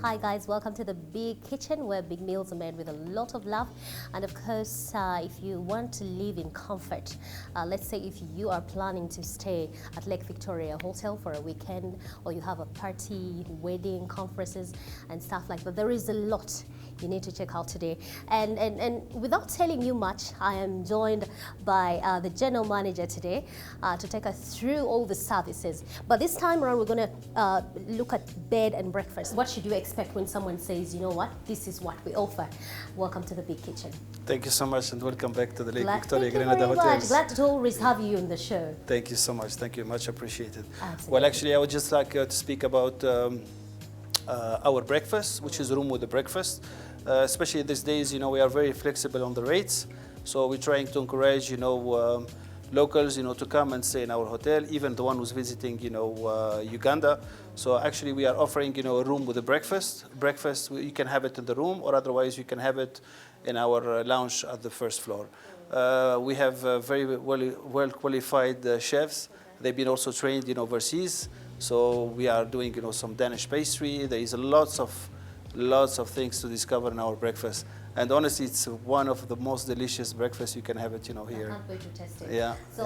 Hi guys, welcome to the Big Kitchen where big meals are made with a lot of love. And of course, if you want to live in comfort, let's say if you are planning to stay at Lake Victoria Hotel for a weekend, or you have a party, wedding, conferences and stuff like that, there is a lot you need to check out today. And without telling you much, I am joined by the general manager today to take us through all the services. But this time around, we're going to look at bed and breakfast. What should you expect when someone says, you know what, this is what we offer? Welcome to the Big Kitchen. Thank you so much and welcome back to the Lake Glad, Victoria thank you very Grenada Hotels. Glad to always have you on the show. Thank you so much. Thank you. Much appreciated. Absolutely. Well, actually, I would just like to speak about our breakfast, which is room with the breakfast. Especially these days, you know, we are very flexible on the rates. So we're trying to encourage, you know, locals, you know, to come and stay in our hotel, even the one who's visiting, you know, Uganda. So actually we are offering, you know, a room with a breakfast. Breakfast, you can have it in the room, or otherwise you can have it in our lounge at the first floor. We have very well qualified chefs. They've been also trained in overseas. So we are doing, you know, some Danish pastry. There is lots of things to discover in our breakfast. And honestly, it's one of the most delicious breakfasts you can have it, you know, here. I can't wait to test it. Yeah. So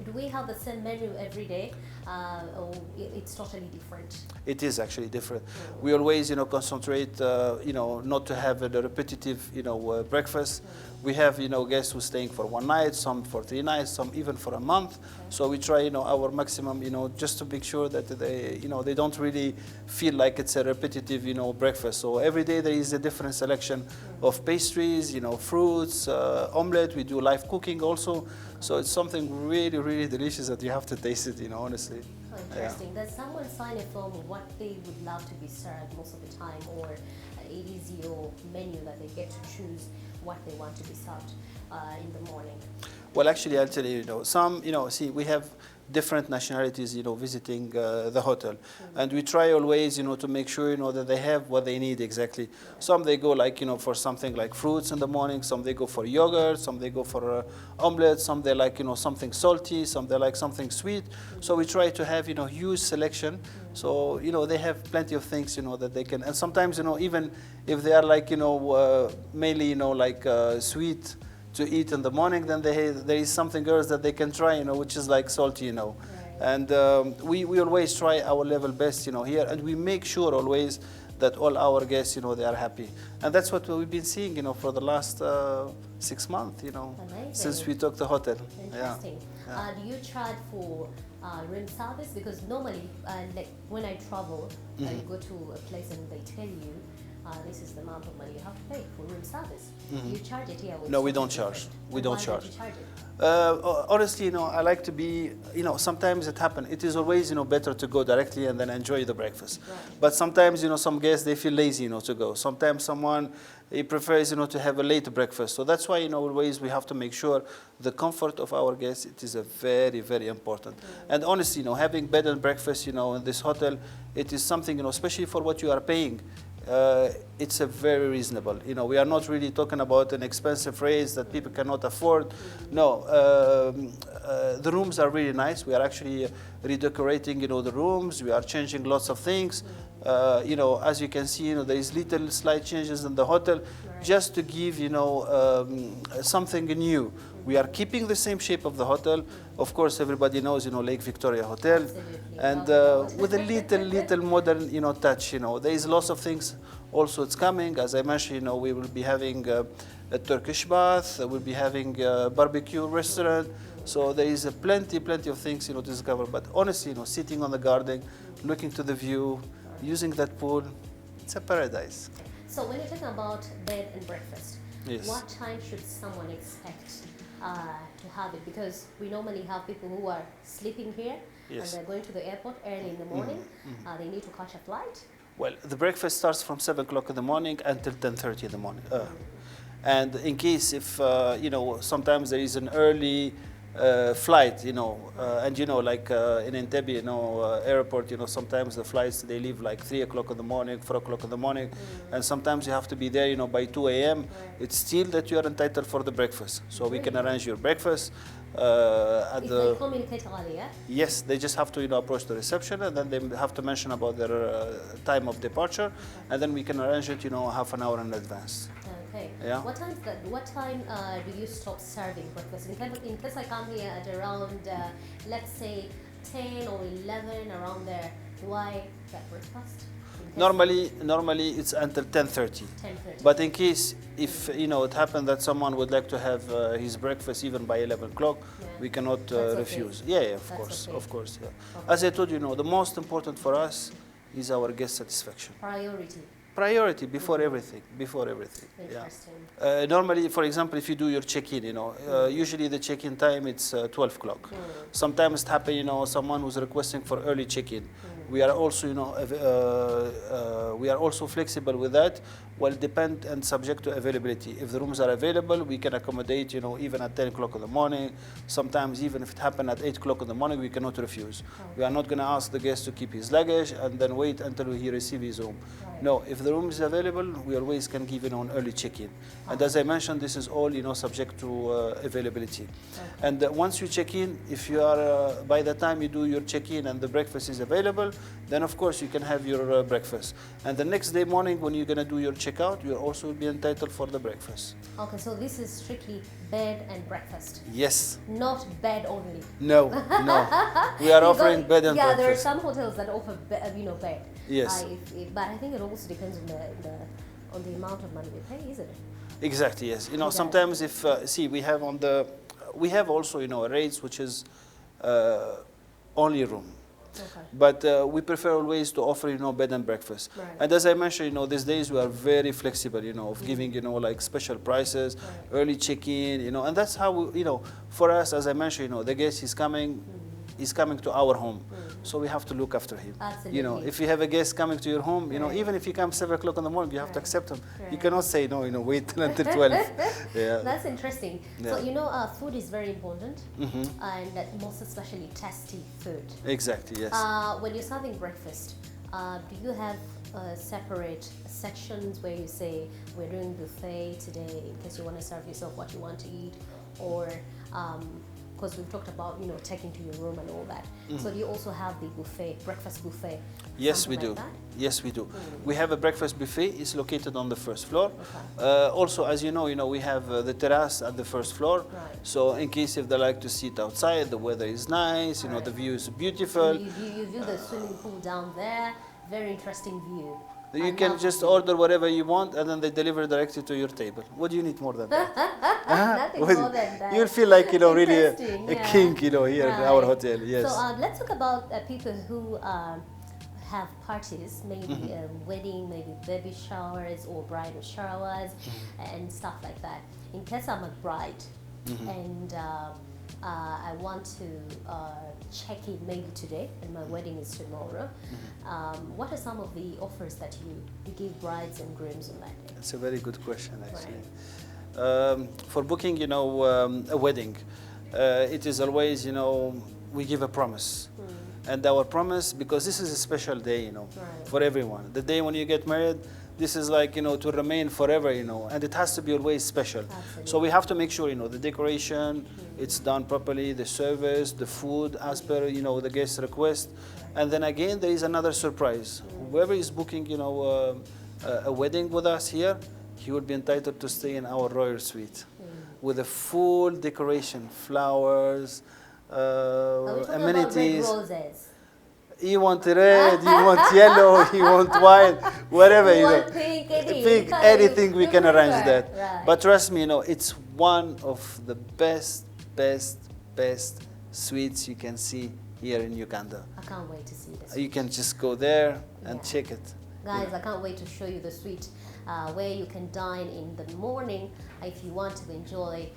do we have the same menu every day, or it's totally different? It is actually different. We always, you know, concentrate, you know, not to have a repetitive, you know, breakfast. We have, you know, guests who are staying for one night, some for 3 nights, some even for a month. Okay. So we try, you know, our maximum, you know, just to make sure that they, you know, they don't really feel like it's a repetitive, you know, breakfast. So every day there is a different selection of pastries, you know, fruits, omelette. We do live cooking also. So it's something really, really delicious that you have to taste it, you know, honestly. Oh, interesting. Does someone sign a form of what they would love to be served most of the time, or it is your menu that they get to choose what they want to be served in the morning? Well, actually, I'll tell you, you know, some, you know, see, we have different nationalities, you know, visiting the hotel. And we try always, you know, to make sure, you know, that they have what they need exactly. Some they go like, you know, for something like fruits in the morning, some they go for yogurt, some they go for omelette, some they like, you know, something salty, some they like something sweet. So we try to have, you know, huge selection. So, you know, they have plenty of things, you know, that they can, and sometimes, you know, even if they are like, you know, mainly, you know, like sweet to eat in the morning, then there is something else that they can try, you know, which is like salty, you know. Right. And we always try our level best, you know, here, and we make sure always that all our guests, you know, they are happy. And that's what we've been seeing, you know, for the last 6 months, you know. Amazing. Since we took the hotel. Interesting. Yeah. Do you charge for room service? Because normally, like when I travel, I go to a place and they tell you, this is the amount of money you have to pay for room service. You charge it here? No, we don't charge. We don't charge. Why don't you charge it? Honestly, you know, I like to be, you know, sometimes it happens. It is always, you know, better to go directly and then enjoy the breakfast. Right. But sometimes, you know, some guests, they feel lazy, you know, to go. Sometimes someone, he prefers, you know, to have a late breakfast. So that's why, you know, always we have to make sure the comfort of our guests, it is a very, very important. And honestly, you know, having bed and breakfast, you know, in this hotel, it is something, you know, especially for what you are paying. It's a very reasonable. You know, we are not really talking about an expensive rates that people cannot afford. No, the rooms are really nice. We are actually redecorating, you know, the rooms. We are changing lots of things. You know, as you can see, you know, there is little slight changes in the hotel, just to give, you know, something new. We are keeping the same shape of the hotel. Of course, everybody knows, you know, Lake Victoria Hotel. Absolutely. And with a little modern, you know, touch, you know. There is lots of things also it's coming. As I mentioned, you know, we will be having a Turkish bath. We'll be having a barbecue restaurant. So there is plenty of things, you know, to discover. But honestly, you know, sitting on the garden, looking to the view, using that pool, it's a paradise. So when you're talking about bed and breakfast, yes, what time should someone expect to have it? Because we normally have people who are sleeping here, yes, and they're going to the airport early in the morning. They need to catch a flight. Well, the breakfast starts from 7 o'clock in the morning until 10:30 in the morning. And in case if, you know, sometimes there is an early flight, you know, and you know, like in Entebbe, you know, airport, you know, sometimes the flights, they leave like 3 o'clock in the morning, 4 o'clock in the morning, and sometimes you have to be there, you know, by 2 a.m. It's still that you are entitled for the breakfast. So we can arrange your breakfast. at If the. they communicate earlier. Yes, they just have to approach the reception, and then they have to mention about their time of departure, and then we can arrange it half an hour in advance. Okay. Yeah. What time do you stop serving breakfast? In case I come here at around let's say 10 or 11 around there, do I get breakfast? Normally it's until 10:30. 10:30. But in case if it happened that someone would like to have his breakfast even by 11 o'clock, we cannot refuse. Okay. Yeah, of That's course, okay. of course. Yeah. Okay. As I told you, the most important for us is our guest satisfaction. Priority before everything. Interesting. Yeah. Normally, for example, if you do your check-in, usually the check-in time it's 12 o'clock. Sometimes it happens, someone who's requesting for early check-in. We are also, we are also flexible with that. Well, depend and subject to availability. If the rooms are available, we can accommodate, even at 10 o'clock in the morning. Sometimes even if it happened at 8 o'clock in the morning, we cannot refuse. We are not going to ask the guest to keep his luggage and then wait until he receives his room. No, if the room is available, we always can give an early check-in. And as I mentioned, this is all subject to availability. And once you check in, if you are by the time you do your check-in and the breakfast is available, then of course you can have your breakfast. And the next day morning, when you're going to do your checkout, you'll also be entitled for the breakfast. Okay, so this is strictly bed and breakfast. Yes. Not bed only. No. We are offering bed and breakfast. Yeah, there are some hotels that offer bed. Yes. But I think it also depends on the amount of money we pay, isn't it? Exactly. Yes. Sometimes if we have also rates which is only room. Okay. But we prefer always to offer, bed and breakfast. Right. And as I mentioned, these days we are very flexible, of giving, like special prices, early check-in, and that's how, for us, as I mentioned, the guest is coming to our home. So we have to look after him. Absolutely. If you have a guest coming to your home, even if he comes 7 o'clock in the morning, you have to accept him. You cannot say no, wait until 12. Yeah. That's interesting. Yeah. So, food is very important, and most especially tasty food. Exactly, yes. When you're serving breakfast, do you have separate sections where you say, we're doing buffet today in case you want to serve yourself what you want to eat, or because we've talked about taking to your room and all that. So do you also have the breakfast buffet? Yes, we do. Like that? Yes, we do. We have a breakfast buffet. It's located on the first floor. Okay. Also, as you know, we have the terrace at the first floor. Right. So in case if they like to sit outside, the weather is nice. The view is beautiful. You view the swimming pool down there. Very interesting view. You can just order whatever you want, and then they deliver directly to your table. What do you need more than that? Nothing more than that. You'll feel like really a yeah. king, here in our hotel. Yes. So let's talk about people who have parties, maybe a wedding, maybe baby showers or bridal showers, and stuff like that. In case I'm a bride and I want to check in maybe today, and my wedding is tomorrow. What are some of the offers that you give brides and grooms on that day? That's a very good question, actually. Right. For booking, a wedding, it is always, we give a promise. And our promise, because this is a special day, for everyone. The day when you get married, this is like, to remain forever, and it has to be always special. Absolutely. So we have to make sure, the decoration, it's done properly, the service, the food, as per, the guest request. And then again, there is another surprise. Whoever is booking, a wedding with us here, he would be entitled to stay in our royal suite with a full decoration, flowers, amenities. About red roses. You want red, you want yellow, you want white, whatever, you want pink, anything we can arrange that. Right. But trust me, it's one of the best suites you can see here in Uganda. I can't wait to see this. You can just go there and check it. Guys, I can't wait to show you the suite where you can dine in the morning if you want to enjoy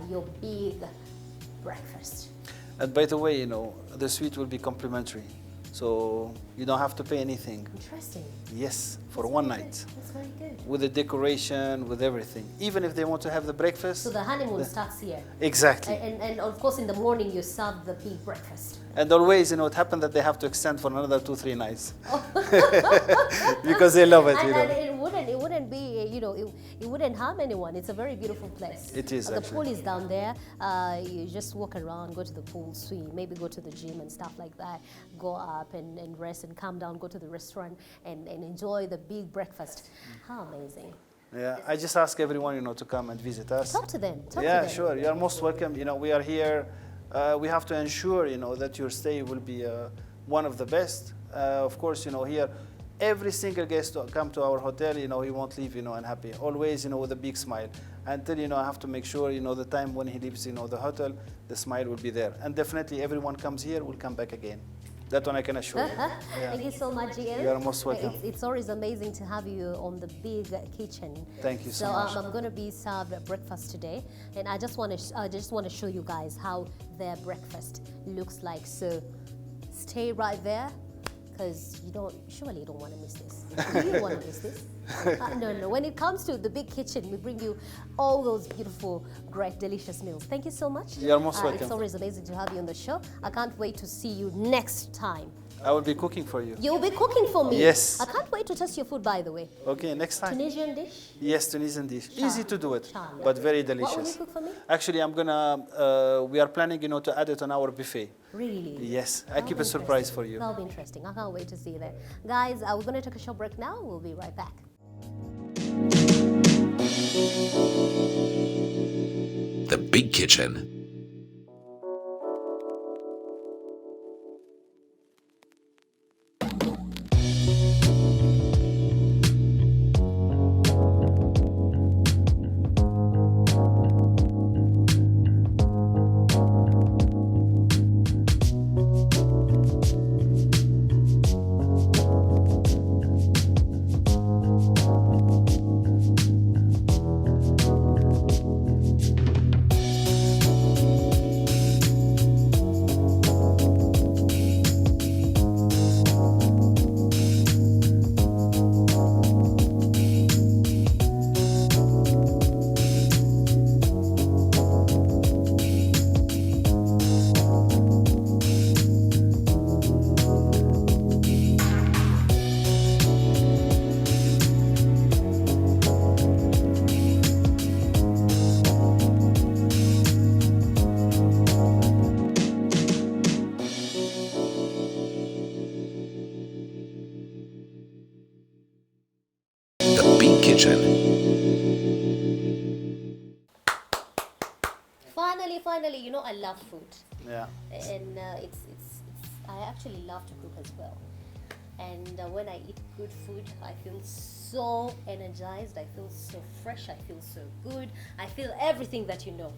your big breakfast. And by the way, the suite will be complimentary. So you don't have to pay anything. Interesting. Yes, for one night. That's very good. With the decoration, with everything. Even if they want to have the breakfast. So the honeymoon starts here. Exactly. And of course in the morning you serve the big breakfast. And always, it happened that they have to extend for another 2-3 nights. Because they love it, And it wouldn't be, it wouldn't harm anyone. It's a very beautiful place. It is, The actually. pool is down there. You just walk around, go to the pool, swim, maybe go to the gym and stuff like that. Go up and rest and come down, go to the restaurant and enjoy the big breakfast. How amazing. Yeah, I just ask everyone, to come and visit us. Talk to them. Talk Yeah, to them. sure. You are most welcome. We are here. We have to ensure, that your stay will be one of the best. Of course, here, every single guest to come to our hotel, he won't leave, unhappy. Always, with a big smile. Until, I have to make sure, the time when he leaves, the hotel, the smile will be there. And definitely everyone comes here will come back again. That one I can assure you. Yeah. Thank you so much, GM. You are most welcome. It's always amazing to have you on the big kitchen. Thank you so much. I'm going to be served breakfast today, and I just want to show you guys how their breakfast looks like. So stay right there, because surely you don't want to miss this. Do you want to miss this? No. When it comes to the big kitchen, we bring you all those beautiful, great, delicious meals. Thank you so much. You're most welcome. It's always amazing to have you on the show. I can't wait to see you next time. I will be cooking for you. You'll be cooking for me? Yes. I can't wait to test your food, by the way. Okay, next time. Tunisian dish? Yes, Tunisian dish. Easy to do it, Charm. but very delicious. What will you cook for me? Actually, we are planning, to add it on our buffet. Really? Yes, I That'll keep be a surprise interesting. for you. That'll be interesting. I can't wait to see that. Guys, we're going to take a short break now. We'll be right back. The Big Kitchen. Kitchen. Finally, I love food. Yeah. And I actually love to cook as well. And when I eat good food, I feel so energized, I feel so fresh, I feel so good, I feel everything that you know.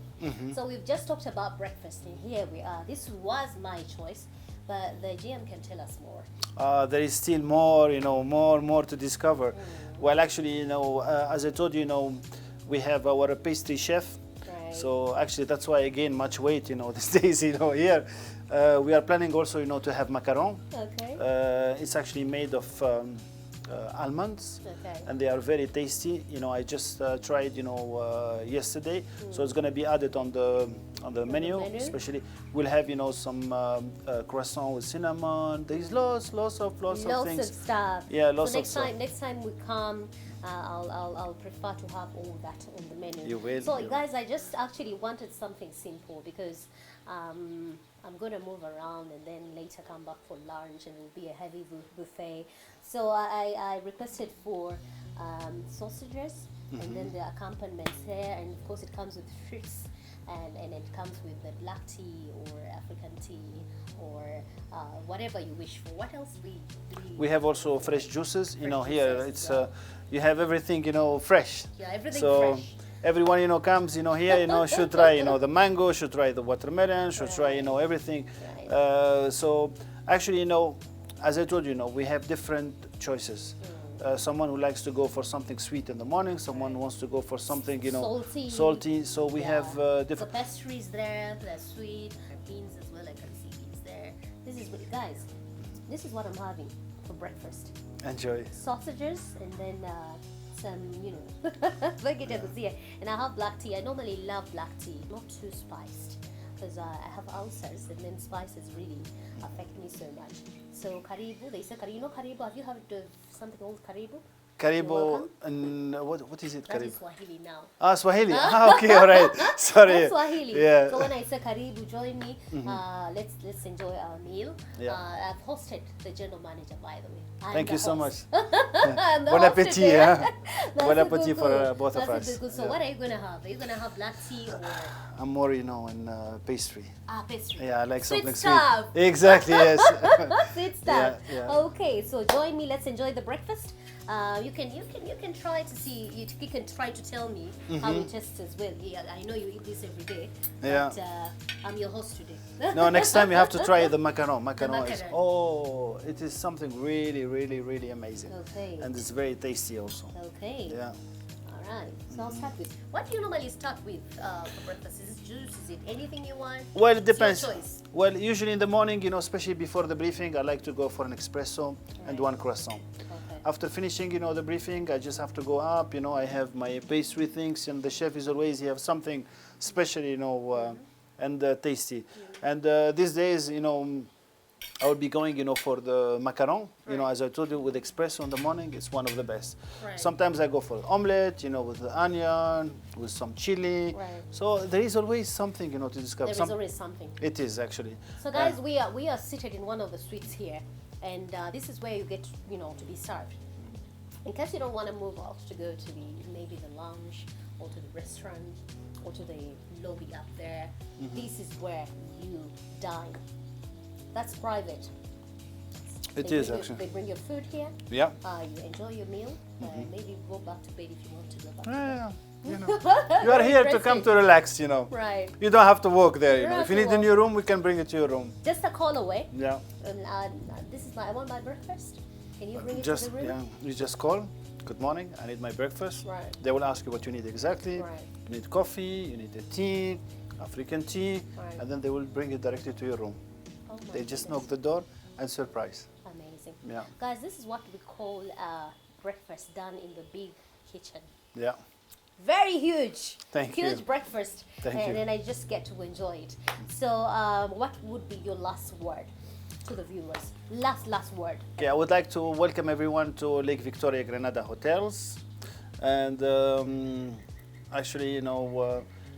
So we've just talked about breakfast, and here we are. This was my choice, but the GM can tell us more. There is still more, more to discover. Well, actually, as I told you, we have our pastry chef. Right. So actually, that's why again much weight, these days, here. We are planning also, to have macaron. Okay. It's actually made of almonds, Okay. and they are very tasty. I just tried, yesterday. So it's going to be added on the menu. Especially, we'll have, some croissant with cinnamon. There's lots of things. Lots of stuff. Yeah, lots so of stuff. Next time we come, I'll prefer to have all that on the menu. You will. So you guys, I just actually wanted something simple because I'm going to move around and then later come back for lunch, and it will be a heavy buffet. So I requested for sausages, and then the accompaniments here, and of course it comes with fruits, and it comes with the black tea or African tea or whatever you wish for. What else do We have also fresh juices. Fresh Here juices, it's yeah. You have everything, fresh. Yeah, everything So fresh. everyone, comes, here, should try, the mango, should try the watermelon, should try, everything. Right. So actually, as I told you, we have different choices. Someone who likes to go for something sweet in the morning, someone wants to go for something, salty. So we have The different. pastries there, they're sweet, and beans as well. I can see beans there. Guys, this is what I'm having for breakfast. Enjoy. Sausages and then some, vegetables here. And I have black tea. I normally love black tea, not too spiced, because I have ulcers, and then spices really affect me so much. So karibu, they say karibu. Karibu, have you heard of something called karibu? Karibu, welcome. and what is it, That karibu? is Swahili now. Ah, Swahili. Ah, okay, all right. Sorry. That's Swahili. Yeah. So when I say karibu, join me. Let's enjoy our meal. Yeah. I've hosted the general manager, by the way. I'm Thank the you so host. much. I'm the Bon host appetit, today. huh? That's Bon a appetit good for goal. both of That's us. a good goal. So Yeah. what are you gonna have? Are you gonna have black tea or I'm more, in pastry. pastry? Yeah, I like Sweet something stuff. sweet. Exactly, yes. Sweet stuff. Yeah. Okay, so join me. Let's enjoy the breakfast. You can try to see. You can try to tell me how it tastes as well. Yeah, I know you eat this every day. Yeah. But I'm your host today. No, next time you have to try the macaron. Macaron is, macaron. oh, it is something really, really, really amazing. Okay. And it's very tasty also. Okay. Yeah. All right. So I'll start with. What do you normally start with for breakfast? Is it juice? Is it anything you want? Well, it It's your depends. choice. Well, usually in the morning, especially before the briefing, I like to go for an espresso and Right. one croissant. Okay. After finishing, the briefing, I just have to go up. I have my pastry things, and the chef is always he have something special, and tasty. And these days, I will be going, for the macaron. Right. As I told you, with espresso in the morning, it's one of the best. Right. Sometimes I go for omelette, with the onion, with some chili. Right. So there is always something, to discover. There is always something. It is actually. So guys, we are seated in one of the suites here, and this is where you get to be served. In case you don't want to move out to go to maybe the lounge or to the restaurant or to the lobby up there, this is where you dine. That's private. It They is bring you- actually. They bring your food here. Yeah. You enjoy your meal. Maybe go back to bed if you want to go back. Yeah. You are here to come to relax. Right. You don't have to walk there. You don't have If you to need a walk. new room, we can bring it to your room. Just a call away. Yeah. And this is I want my breakfast. Can you bring it Just to the room? yeah. You just call. Good morning. I need my breakfast. Right. They will ask you what you need exactly. Right. You need coffee. You need a tea, African tea, Right. and then they will bring it directly to your room. Oh my They just goodness. knock the door and surprise. Amazing. Yeah. Guys, this is what we call breakfast done in the big kitchen. Yeah. Very huge. Thank huge you. breakfast. Thank and you. then I just get to enjoy it. So what would be your last word to the viewers? Last word. Okay, I would like to welcome everyone to Lake Victoria Granada Hotels. And actually,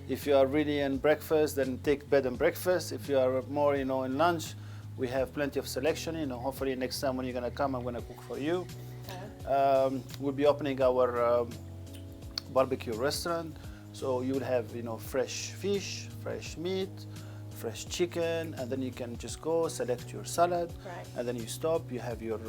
if you are really in breakfast, then take bed and breakfast. If you are more, in lunch, we have plenty of selection. Hopefully next time when you're gonna come, I'm gonna cook for you. We'll be opening our barbecue restaurant, so you will have, fresh fish, fresh meat, fresh chicken, and then you can just go select your salad, Right. and then you stop. You have your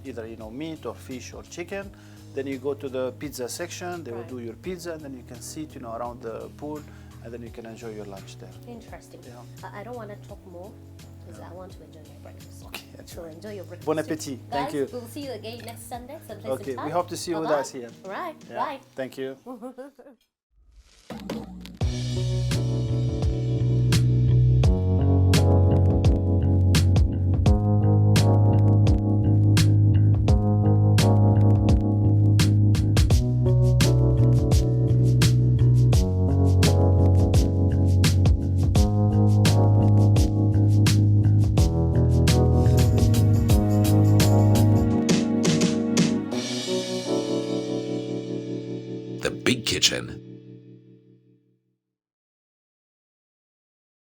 either meat or fish or chicken. Then you go to the pizza section. They will Right. do your pizza, and then you can sit, around the pool, and then you can enjoy your lunch there. Interesting. Yeah. I don't want to talk more because I want to enjoy my breakfast. Okay, that's So right. enjoy your breakfast. Bon too. appetit. Guys, Thank you. We'll see you again next Sunday. Someplace Okay, in time. we hope to see you with Bye-bye. us here. Right. Yeah. Bye. Thank you. The Big Kitchen.